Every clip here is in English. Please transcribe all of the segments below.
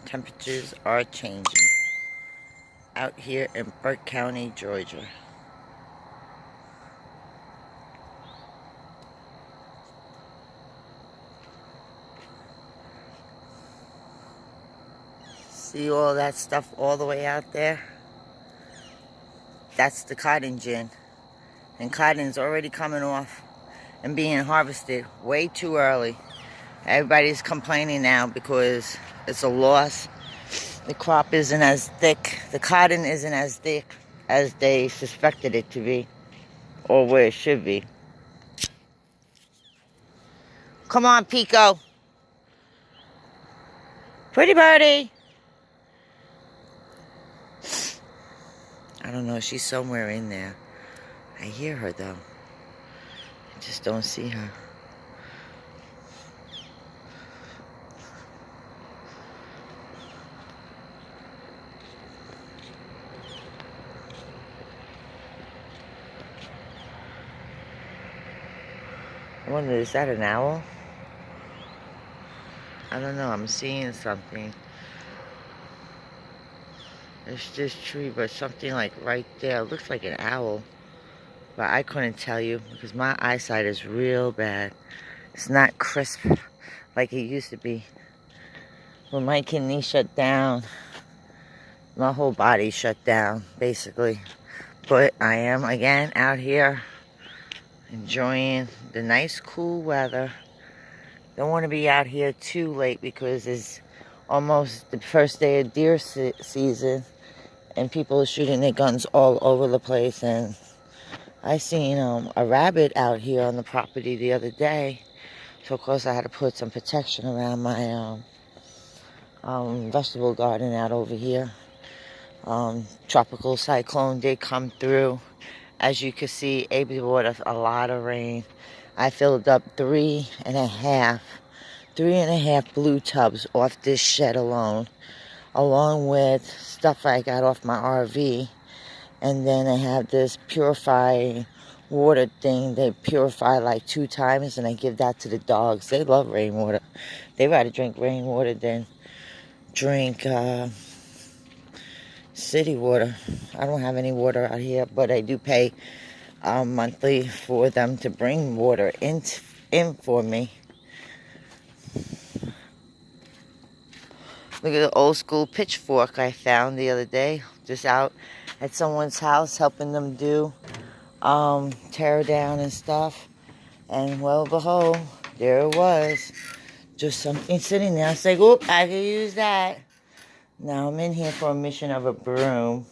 Temperatures are changing out here in Burke County, Georgia. See all that stuff all the way out there? That's the cotton gin. And cotton's already coming off and being harvested way too early. Everybody's complaining now because it's a loss. The crop isn't as thick. The cotton isn't as thick as they suspected it to be, or where it should be. Come on, Pico. Pretty birdie. I don't know. She's somewhere in there. I hear her, though. I just don't see her. I wonder, is that an owl? I don't know. I'm seeing something. There's this tree, but something like right there. It looks like an owl. But I couldn't tell you because my eyesight is real bad. It's not crisp like it used to be. When my kidney shut down, my whole body shut down, basically. But I am, again, out here enjoying the nice, cool weather. Don't want to be out here too late because it's almost the first day of deer season. And people are shooting their guns all over the place. And I seen a rabbit out here on the property the other day. So, of course, I had to put some protection around my vegetable garden out over here. Tropical cyclone did come through. As you can see, Abe brought us a lot of rain. I filled up 3.5 blue tubs off this shed alone, along with stuff I got off my RV. And then I have this purify water thing. They purify like 2 times, and I give that to the dogs. They love rainwater. They rather drink rainwater than drink city water. I don't have any water out here, but I do pay monthly for them to bring water in for me. Look at the old school pitchfork I found the other day, just out at someone's house helping them do tear down and stuff. And well, behold, there it was. Just something sitting there. I was like, oop, I could use that. Now I'm in here for a mission of a broom.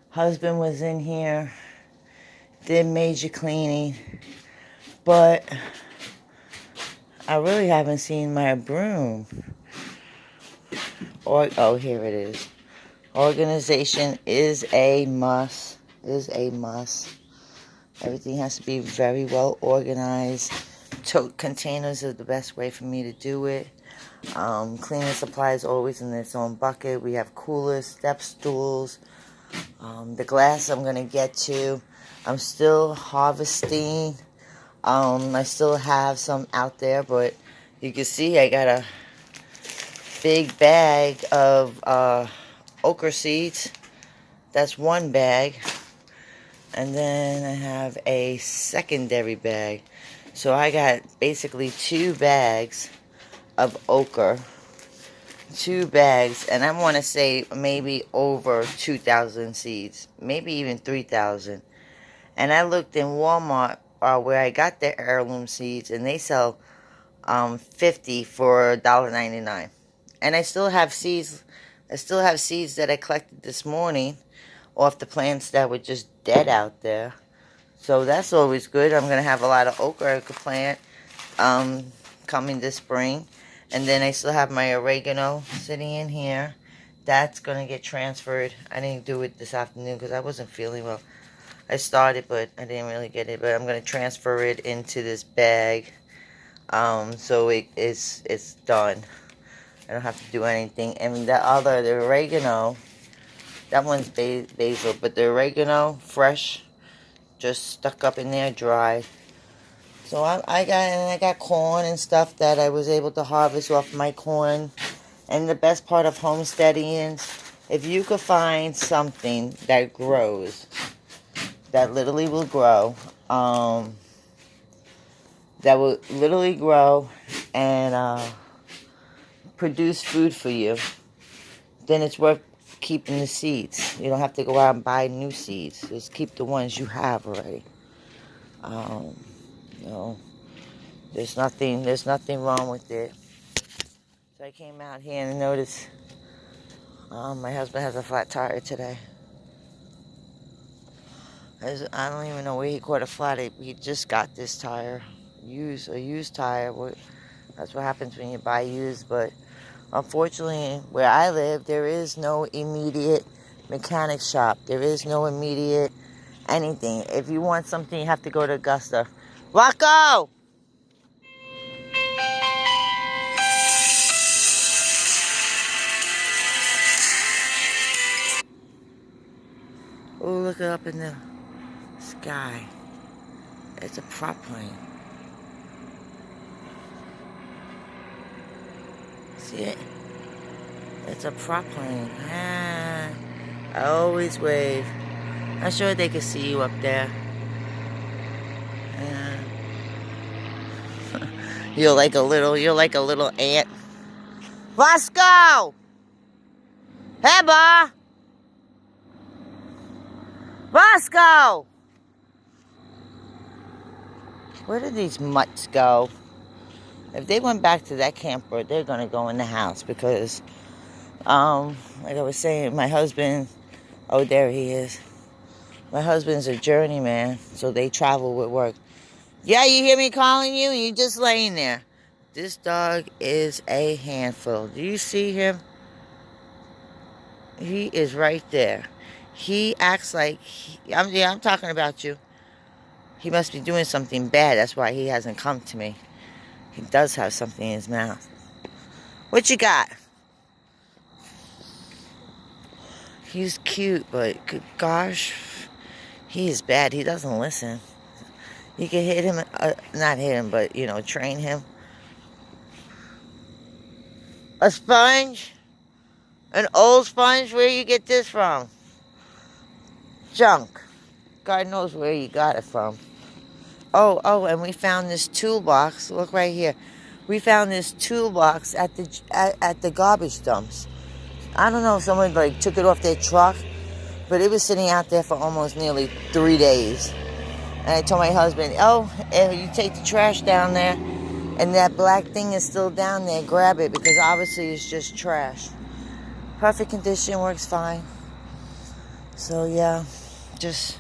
Husband was in here, did major cleaning, but I really haven't seen my broom. Oh, here it is. Organization is a must. Everything has to be very well organized. Tote containers are the best way for me to do it. Cleaning supplies always in its own bucket. We have coolers, step stools. The glass I'm going to get to. I'm still harvesting. I still have some out there, but you can see I got a big bag of okra seeds. That's one bag. And then I have a secondary bag. So I got basically 2 bags of okra. 2 bags. And I want to say maybe over 2,000 seeds. Maybe even 3,000. And I looked in Walmart where I got the heirloom seeds. And they sell 50 for $1.99. And I still have seeds. I still have seeds that I collected this morning off the plants that were just dead out there. So that's always good. I'm going to have a lot of okra I could plant coming this spring. And then I still have my oregano sitting in here. That's going to get transferred. I didn't do it this afternoon because I wasn't feeling well. I started, but I didn't really get it. But I'm going to transfer it into this bag. So it's done. I don't have to do anything. And the oregano, that one's basil, but the oregano, fresh, just stuck up in there, dry. So I got corn and stuff that I was able to harvest off my corn And the best part of homesteading is if you could find something that grows, that literally will grow, that will literally grow and produce food for you, then it's worth keeping the seeds. You don't have to go out and buy new seeds. Just keep the ones you have already. You know, there's nothing wrong with it. So I came out here and noticed my husband has a flat tire today. I don't even know where he caught a flat. He just got this tire, a used tire. That's what happens when you buy used. But unfortunately, where I live, there is no immediate mechanic shop. There is no immediate anything. If you want something, you have to go to Augusta. Rocco! Oh, look it up in the sky. It's a prop plane. See it? It's a prop plane. Ah, I always wave. I'm sure they can see you up there. You're like a little ant. Roscoe! Hey, boy! Roscoe! Where did these mutts go? If they went back to that camper, they're gonna go in the house because, like I was saying, my husband, oh, there he is. My husband's a journeyman, so they travel with work. Yeah, you hear me calling you? You're just laying there. This dog is a handful. Do you see him? He is right there. He acts like, I'm talking about you. He must be doing something bad. That's why he hasn't come to me. He does have something in his mouth. What you got? He's cute, but good gosh, he is bad. He doesn't listen. You can hit him, not hit him, but, train him. A sponge? An old sponge? Where you get this from? Junk. God knows where you got it from. Oh, and we found this toolbox. Look right here. We found this toolbox at the garbage dumps. I don't know if someone took it off their truck, but it was sitting out there for almost nearly 3 days. And I told my husband, if you take the trash down there and that black thing is still down there, grab it because obviously it's just trash. Perfect condition, works fine. So yeah, just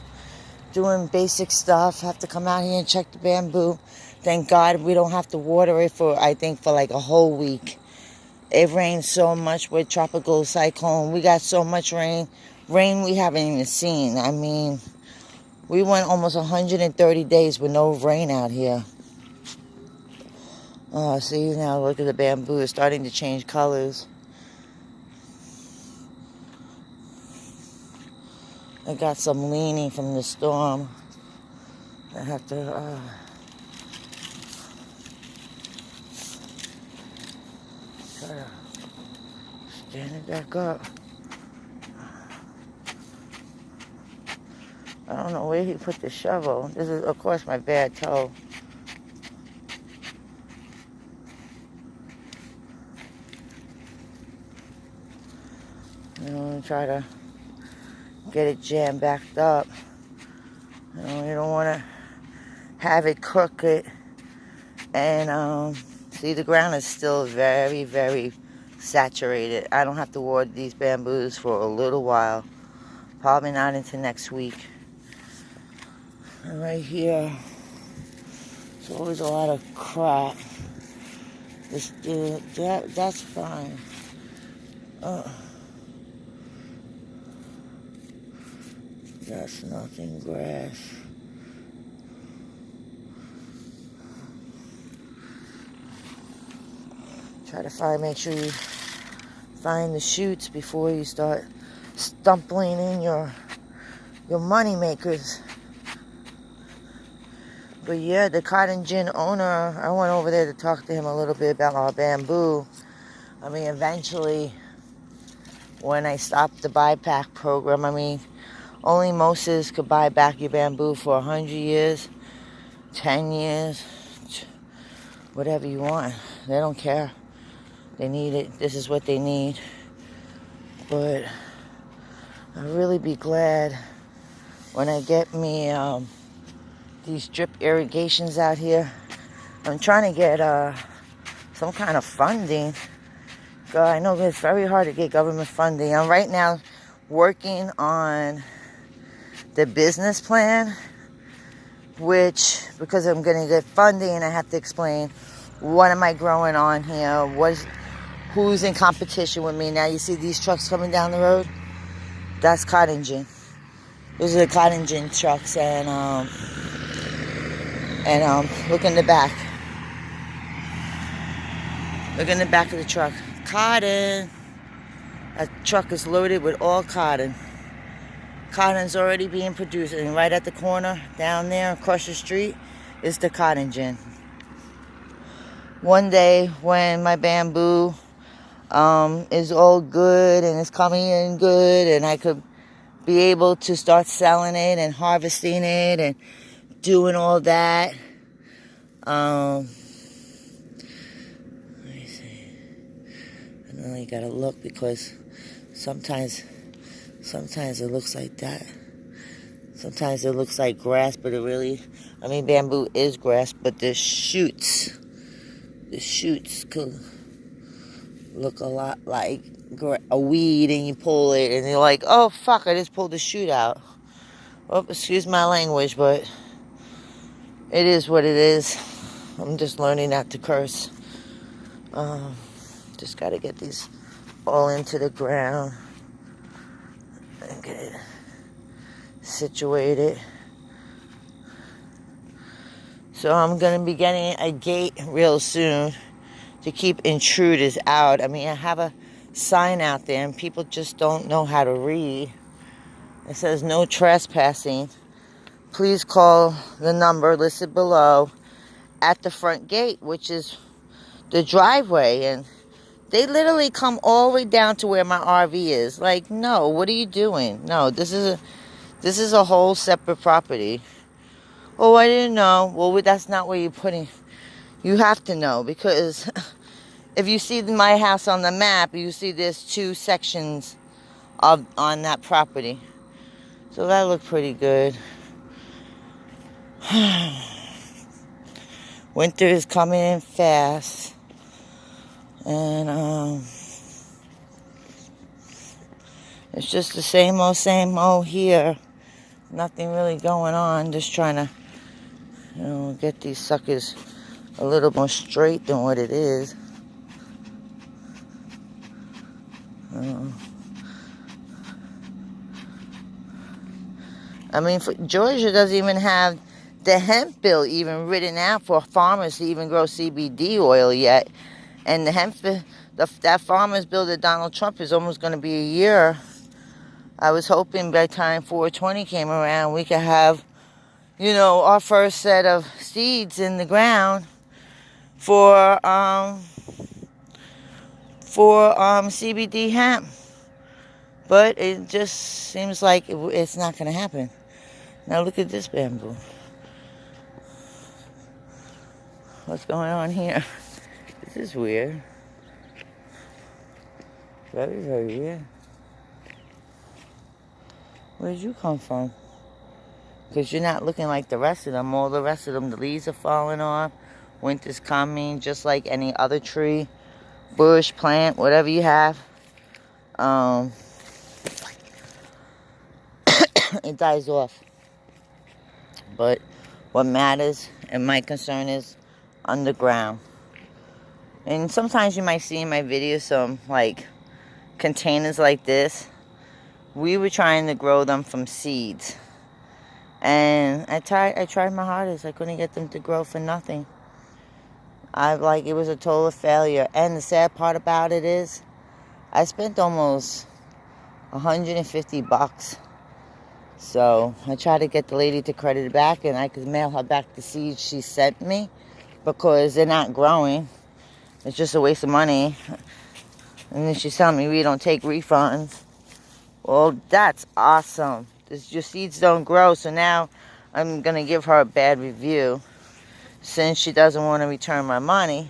doing basic stuff. Have to come out here and check the bamboo. Thank God we don't have to water it for like a whole week. It rains so much with tropical cyclone. We got so much rain. Rain we haven't even seen. I mean, we went almost 130 days with no rain out here. Oh, see now, look at the bamboo. It's starting to change colors. I got some leaning from the storm. I have to try to stand it back up. I don't know where he put the shovel. This is, of course, my bad toe. Try to get it jammed backed up. You don't want to have it crooked. And see, the ground is still very, very saturated. I don't have to water these bamboos for a little while. Probably not into next week. And right here, there's always a lot of crap. That's fine. That's nothing grass. Try to make sure you find the shoots before you start stumbling in your money makers. But yeah, the cotton gin owner, I went over there to talk to him a little bit about our bamboo. I mean, eventually, when I stop the buyback program, I mean, only Moses could buy back your bamboo for 100 years, 10 years, whatever you want. They don't care. They need it. This is what they need. But I'll really be glad when I get me these drip irrigations out here. I'm trying to get some kind of funding. God, I know it's very hard to get government funding. I'm right now working on the business plan, which, because I'm going to get funding, I have to explain what am I growing on here, who's in competition with me. Now you see these trucks coming down the road? That's cotton gin. Those are the cotton gin trucks, and look in the back. Look in the back of the truck. Cotton. That truck is loaded with all cotton. Cotton's already being produced, and right at the corner down there across the street is the cotton gin. One day when my bamboo is all good and it's coming in good, and I could be able to start selling it and harvesting it and doing all that. Let me see. I know you gotta look, because sometimes it looks like that. Sometimes it looks like grass, but bamboo is grass, but the shoots could look a lot like a weed, and you pull it and you're like, oh fuck, I just pulled the shoot out. Oh, excuse my language, but it is what it is. I'm just learning not to curse. Just gotta get these all into the ground and get it situated. So I'm gonna be getting a gate real soon to keep intruders out. I mean, I have a sign out there and people just don't know how to read. It says no trespassing. Please call the number listed below at the front gate, which is the driveway. And they literally come all the way down to where my RV is. Like, no, what are you doing? No, this is a whole separate property. Oh, I didn't know. Well, that's not where you're putting. You have to know, because if you see my house on the map, you see there's 2 sections on that property. So that looked pretty good. Winter is coming in fast. And it's just the same old here. Nothing really going on. Just trying to, get these suckers a little more straight than what it is. I mean, Georgia doesn't even have the hemp bill even written out for farmers to even grow CBD oil yet. And the hemp, that farmers bill that Donald Trump is almost going to be a year. I was hoping by the time 420 came around, we could have, our first set of seeds in the ground for CBD hemp. But it just seems like it's not going to happen. Now look at this bamboo. What's going on here? This is weird. Very, very weird. Where did you come from? Because you're not looking like the rest of them. All the rest of them, the leaves are falling off. Winter's coming, just like any other tree, bush, plant, whatever you have. It dies off. But what matters, and my concern, is underground. And sometimes you might see in my videos some containers like this. We were trying to grow them from seeds. And I tried my hardest. I couldn't get them to grow for nothing. It was a total failure. And the sad part about it is, I spent almost $150. So I tried to get the lady to credit it back, and I could mail her back the seeds she sent me, because they're not growing. It's just a waste of money. And then she's telling me we don't take refunds. Well, that's awesome. Your seeds don't grow, so now I'm going to give her a bad review since she doesn't want to return my money.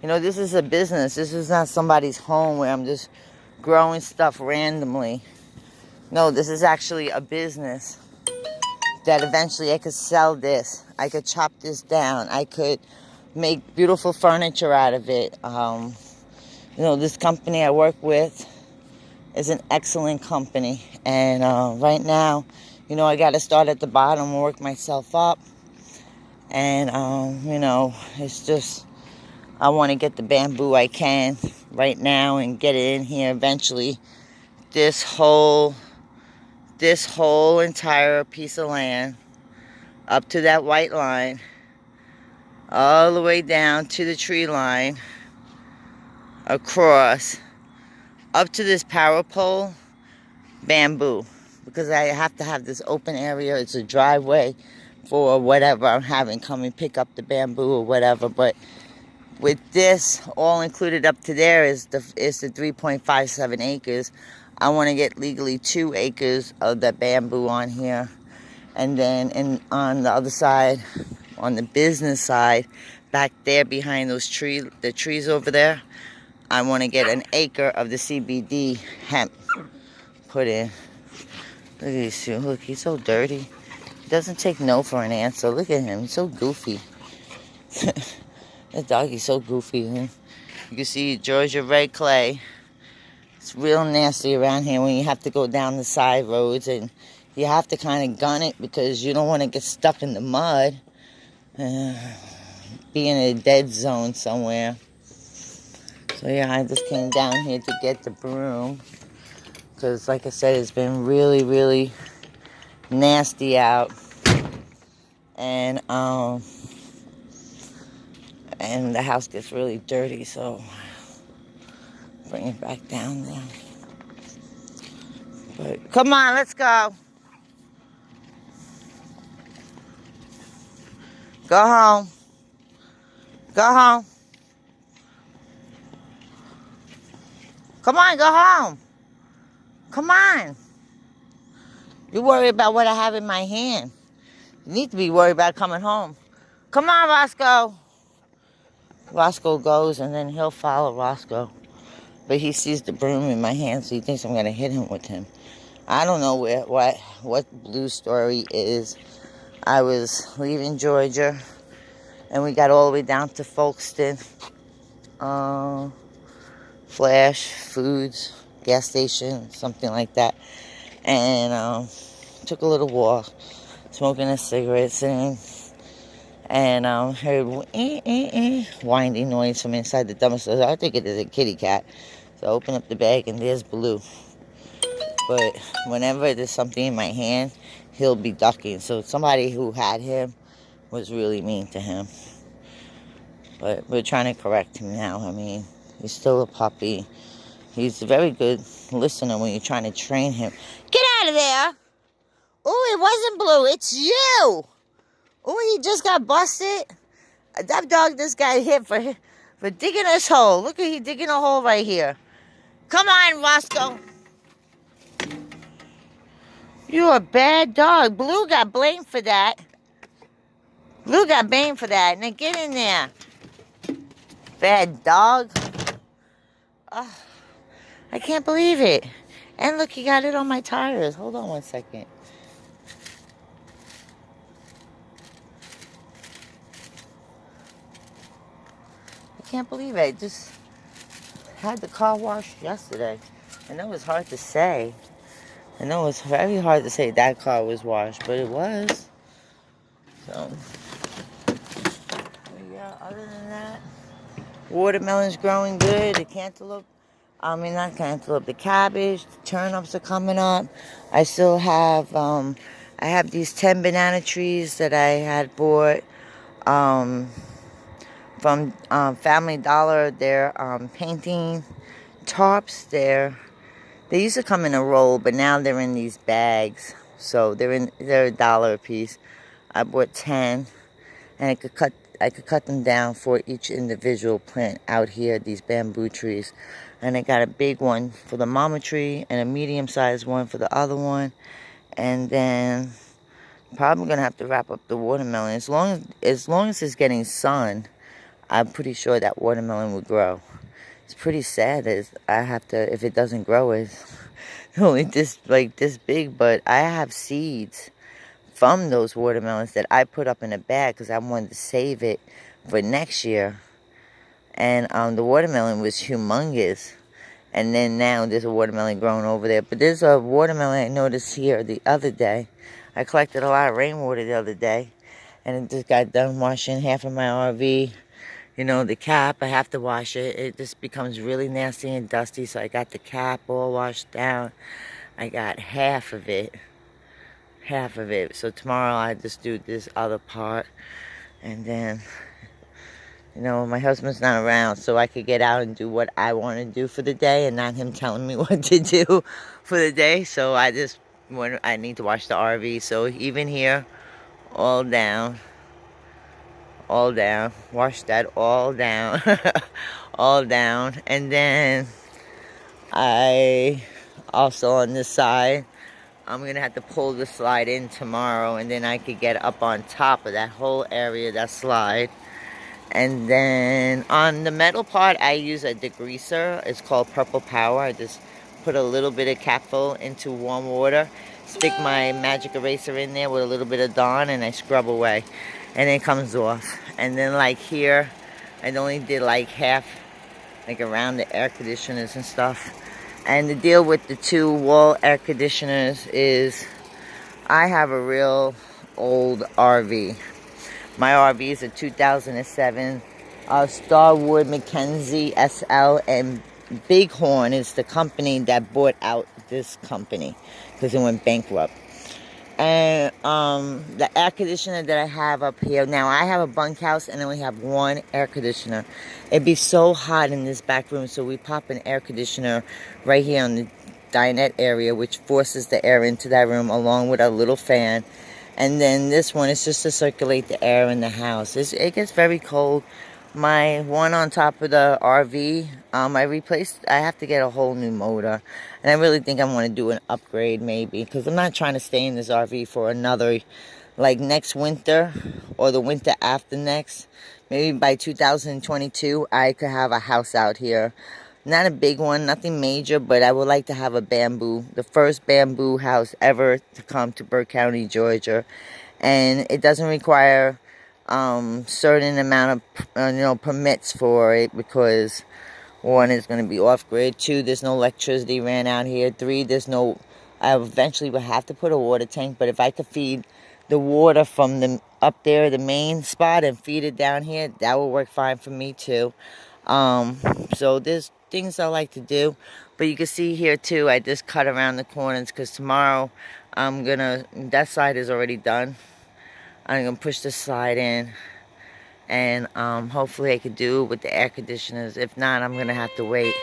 You know, this is a business. This is not somebody's home where I'm just growing stuff randomly. No, this is actually a business that eventually I could sell this. I could chop this down. I could make beautiful furniture out of it. You know, this company I work with is an excellent company. And right now, you know, I got to start at the bottom and work myself up. And, you know, it's just, I want to get the bamboo I can right now and get it in here eventually. This whole entire piece of land up to that white line, all the way down to the tree line, across, up to this power pole, bamboo. Because I have to have this open area. It's a driveway for whatever I'm having come and pick up the bamboo or whatever. But with this all included up to there is the 3.57 acres. I want to get legally 2 acres of the bamboo on here. And then on the other side, on the business side, back there behind those the trees over there, I want to get 1 acre of the CBD hemp put in. Look at these two. Look, he's so dirty. He doesn't take no for an answer. Look at him. He's so goofy. That doggy's so goofy. You can see Georgia red clay. It's real nasty around here when you have to go down the side roads and you have to kind of gun it because you don't want to get stuck in the mud. Be in a dead zone somewhere. So yeah, I just came down here to get the broom. Because like I said, it's been really, really nasty out. And the house gets really dirty, so bring it back down there. But come on, let's go. Go home. Go home. Come on, go home. Come on. You worry about what I have in my hand. You need to be worried about coming home. Come on, Roscoe. Roscoe goes, and then he'll follow Roscoe. But he sees the broom in my hand, so he thinks I'm going to hit him with him. I don't know what Blue story is. I was leaving Georgia, and we got all the way down to Folkestone. Flash Foods, gas station, something like that. And took a little walk, smoking a cigarette, sitting, and heard winding noise from inside the dumpster. I think it is a kitty cat. So I open up the bag, and there's Blue. But whenever there's something in my hand, he'll be ducking. So somebody who had him was really mean to him. But we're trying to correct him now. I mean, he's still a puppy. He's a very good listener when you're trying to train him. Get out of there! Oh, it wasn't Blue. It's you! Oh, he just got busted. That dog just got hit for digging his hole. Look at he digging a hole right here. Come on, Roscoe. You're a bad dog. Blue got blamed for that. Blue got blamed for that. Now get in there. Bad dog. Oh, I can't believe it. And look, he got it on my tires. Hold on one second. I can't believe it. I just had the car washed yesterday. I know it's hard to say. I know it's very hard to say that car was washed, but it was. So, yeah, other than that, watermelon's growing good. The cantaloupe, not cantaloupe, the cabbage, the turnips are coming up. I still have, I have these 10 banana trees that I had bought from Family Dollar. They're painting tops. They used to come in a roll, but now they're in these bags. So they're $1 a piece. I bought 10, and I could cut them down for each individual plant out here. These bamboo trees And I got a big one for the mama tree and a medium-sized one for the other one. And then probably gonna have to wrap up the watermelon. As long as it's getting sun, I'm pretty sure that watermelon will grow. It's pretty sad is I have to, if it doesn't grow, it's only this big. But I have seeds from those watermelons that I put up in a bag because I wanted to save it for next year. And the watermelon was humongous. And then now there's a watermelon growing over there. But there's a watermelon I noticed here the other day. I collected a lot of rainwater the other day. And it just got done washing half of my RV. You know, the cap, I have to wash it. It just becomes really nasty and dusty. So I got the cap all washed down. I got half of it. So tomorrow I just do this other part. And then, you know, my husband's not around, so I could get out and do what I want to do for the day and not him telling me what to do for the day. So I need to wash the RV. So even here, all down, wash that all down, all down. And then I also on this side, I'm going to have to pull the slide in tomorrow, and then I could get up on top of that whole area, that slide. And then on the metal part, I use a degreaser. It's called Purple Power. I just put a little bit of capful into warm water, stick my magic eraser in there with a little bit of Dawn, and I scrub away. And it comes off. And then like here, I only did like half, like around the air conditioners and stuff. And the deal with the two wall air conditioners is I have a real old RV. My RV is a 2007 Starwood Mackenzie SL, and Bighorn is the company that bought out this company because it went bankrupt. And the air conditioner that I have up here, now I have a bunkhouse and I only have one air conditioner. It'd be so hot in this back room, so we pop an air conditioner right here on the dinette area, which forces the air into that room along with a little fan. And then this one is just to circulate the air in the house. It gets very cold. My one on top of the RV, I have to get a whole new motor. And I really think I want to do an upgrade maybe, because I'm not trying to stay in this RV for another, like next winter or the winter after next. Maybe by 2022, I could have a house out here. Not a big one, nothing major, but I would like to have the first bamboo house ever to come to Burke County, Georgia. And it doesn't require certain amount of permits for it, because one, is going to be off grid. Two, there's no electricity ran out here. Three, I eventually will have to put a water tank, but if I could feed the water from up there, the main spot, and feed it down here, that would work fine for me too. So there's things I like to do, but you can see here too, I just cut around the corners because tomorrow that side is already done. I'm gonna push the slide in, and hopefully I could do it with the air conditioners. If not, I'm gonna have to wait.